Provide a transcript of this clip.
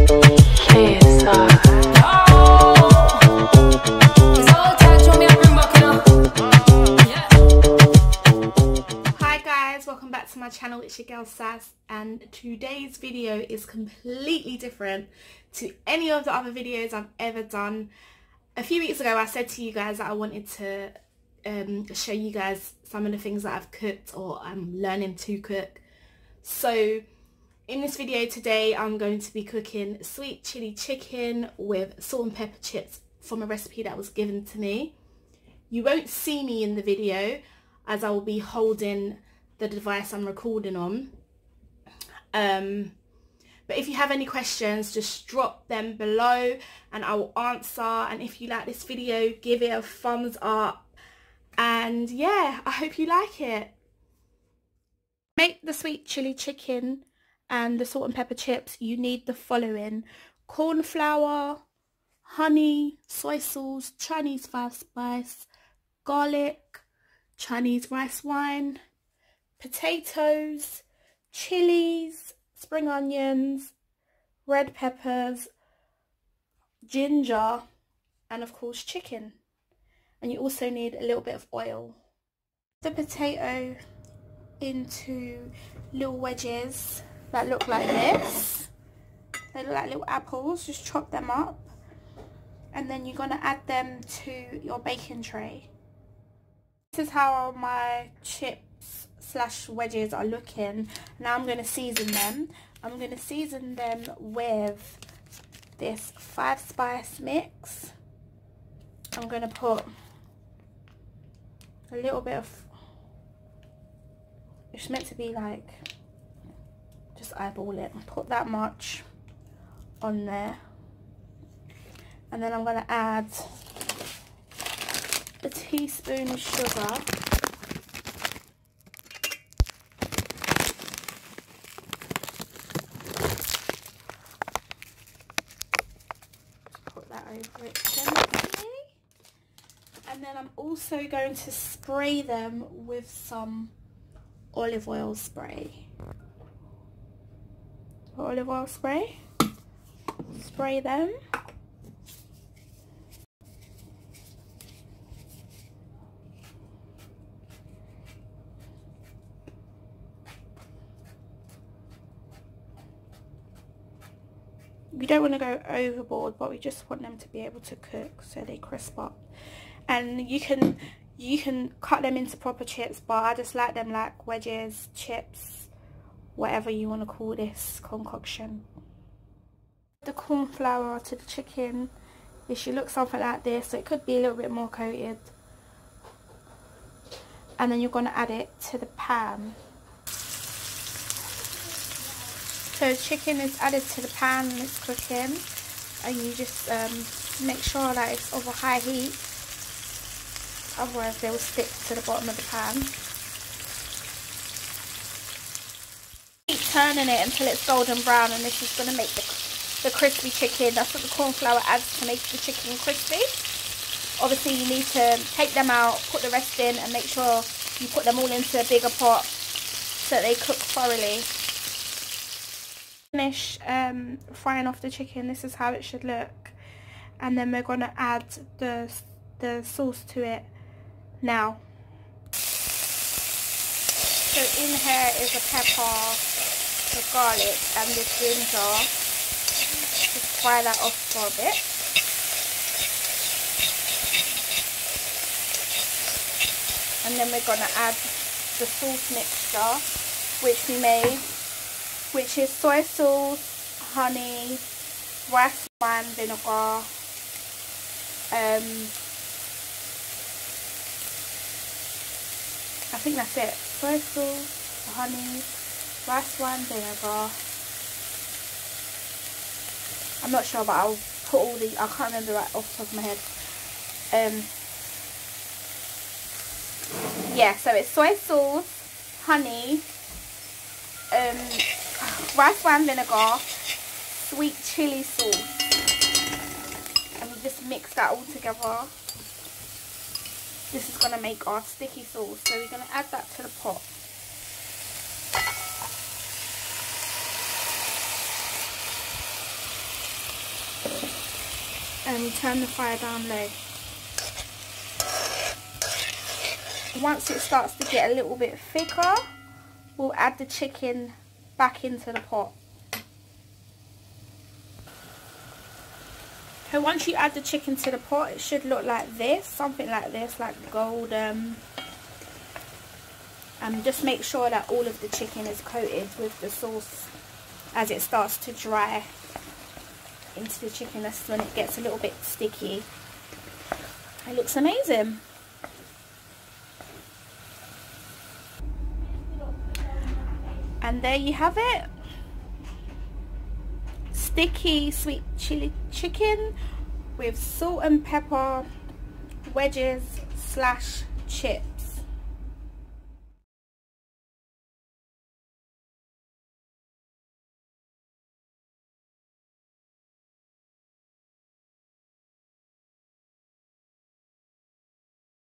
Hi guys, welcome back to my channel. It's your girl Sass, and today's video is completely different to any of the other videos I've ever done. A few weeks ago I said to you guys that I wanted to show you guys some of the things that I've cooked or I'm learning to cook. So in this video today I'm going to be cooking sweet chili chicken with salt and pepper chips from a recipe that was given to me. You won't see me in the video as I will be holding the device I'm recording on. But if you have any questions, just drop them below and I will answer. And if you like this video, give it a thumbs up. And yeah, I hope you like it. Make the sweet chili chicken and the salt and pepper chips. You need the following: corn flour, honey, soy sauce, Chinese 5 spice, garlic, Chinese rice wine, potatoes, chilies, spring onions, red peppers, ginger, and of course chicken. And you also need a little bit of oil. The potato into little wedges that look like this. They look like little apples. Just chop them up, and then you're going to add them to your baking tray. This is how my chips slash wedges are looking. Now I'm going to season them. I'm going to season them with this 5 spice mix. I'm going to put a little bit of, it's meant to be like, just eyeball it and put that much on there. And then I'm going to add a teaspoon of sugar, put that over it gently, and then I'm also going to spray them with some olive oil spray. Olive oil spray. Spray them. We don't want to go overboard, but we just want them to be able to cook so they crisp up. And you can cut them into proper chips, but I just like them like wedges, chips, whatever you want to call this concoction. The corn flour to the chicken, it should look something like this, so it could be a little bit more coated. And then you're going to add it to the pan. So the chicken is added to the pan and it's cooking, and you just make sure that it's over high heat, otherwise they will stick to the bottom of the pan. Keep turning it until it's golden brown, and this is going to make the crispy chicken. That's what the corn flour adds to make the chicken crispy. Obviously you need to take them out, put the rest in, and make sure you put them all into a bigger pot so that they cook thoroughly. Finish frying off the chicken. This is how it should look, and then we're going to add the sauce to it now. So in here is the pepper, the garlic, and the ginger. Just fry that off for a bit. And then we're going to add the sauce mixture which we made, which is soy sauce, honey, rice wine vinegar, I think that's it. Soy sauce, honey, rice wine vinegar. I'm not sure, but I'll put all the, I can't remember right off the top of my head. Yeah, so it's soy sauce, honey, rice wine vinegar, sweet chili sauce, and we just mix that all together. This is going to make our sticky sauce, so we're going to add that to the pot. and we turn the fire down low. Once it starts to get a little bit thicker, we'll add the chicken back into the pot. So once you add the chicken to the pot, it should look like this, something like this, like golden. And just make sure that all of the chicken is coated with the sauce as it starts to dry into the chicken. That's when it gets a little bit sticky. It looks amazing. And there you have it. Sticky sweet chili chicken with salt and pepper wedges / chips.